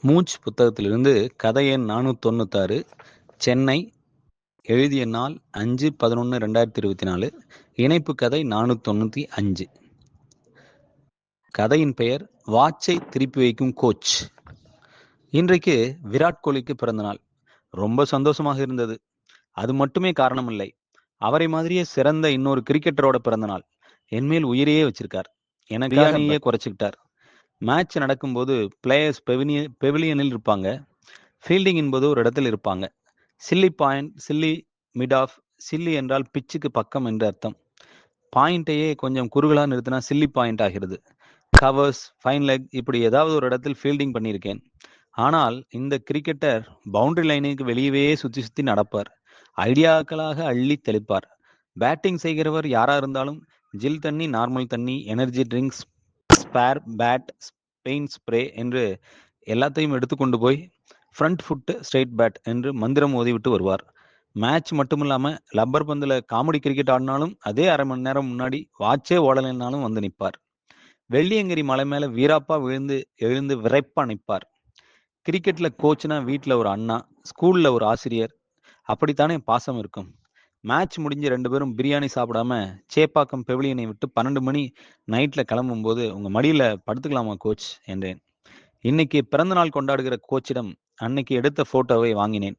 மூச் புத்தகத்திலிருந்து கதை எண் 496. சென்னை. எழுதிய நாள் 5/11/2024. இணைப்பு கதை 495. கதையின் பெயர் வாட்சை திருப்பி வைக்கும் கோச். இன்றைக்கு விராட் கோலிக்கு பிறந்த நாள். ரொம்ப சந்தோஷமாக இருந்தது. அது மட்டுமே காரணமில்லை. அவரை மாதிரியே சிறந்த இன்னொரு கிரிக்கெட்டரோட பிறந்த நாள். என்மேல் உயிரையே வச்சிருக்கார். எனக்காக குறைச்சிக்கிட்டார். மேட்ச் நடக்கும்போது பிளேயர்ஸ் பெவிலியனில் இருப்பாங்க. ஃபீல்டிங் என்பது ஒரு இடத்தில் இருப்பாங்க. Silly point, silly mid off. Silly என்றால் பிச்சுக்கு பக்கம் என்று அர்த்தம். பாயிண்டையே கொஞ்சம் குறுகலா நிறுத்தினா சில்லி பாயிண்ட் ஆகிறது. கவர்ஸ், ஃபைன் லெக், இப்படி ஏதாவது ஒரு இடத்தில் ஃபீல்டிங் பண்ணியிருக்கேன். ஆனால் இந்த கிரிக்கெட்டர் பவுண்டரி லைனுக்கு வெளியவே சுத்தி சுத்தி நடப்பார். ஐடியாக்களாக அள்ளி தெளிப்பார். பேட்டிங் செய்கிறவர் யாரா இருந்தாலும் ஜில் தண்ணி, நார்மல் தண்ணி, energy drinks, spare bat, pain spray என்று எல்லாத்தையும் எடுத்துக்கொண்டு போய் ஃப்ரண்ட் ஃபுட் ஸ்ட்ரெயிட் பேட் என்று மந்திரம் ஓதிவிட்டு வருவார். மேட்ச் மட்டும் இல்லாம லப்பர் பந்துல காமெடி கிரிக்கெட் ஆடினாலும் அதே அரை மணி நேரம் முன்னாடி வாட்சே ஓடலைனாலும் வந்து நிற்பார். வெள்ளியங்கிரி மலை மேல வீராப்பா விழுந்து எழுந்து விரைப்பா நிற்பார். கிரிக்கெட்ல கோச்னா வீட்டுல ஒரு அண்ணா, ஸ்கூல்ல ஒரு ஆசிரியர், அப்படித்தானே பாசம் இருக்கும். மேட்ச் முடிஞ்சு 2 பேரும் பிரியாணி சாப்பிடாம சேப்பாக்கம் பெவிலியனை விட்டு 12 மணி நைட்ல கிளம்பும்போது, உங்க மடியில படுத்துக்கலாமா கோச் என்றேன். இன்னைக்கு பிறந்த நாள் கொண்டாடுகிற கோச்சிடம் அன்னைக்கு எடுத்த போட்டோவை வாங்கினேன்.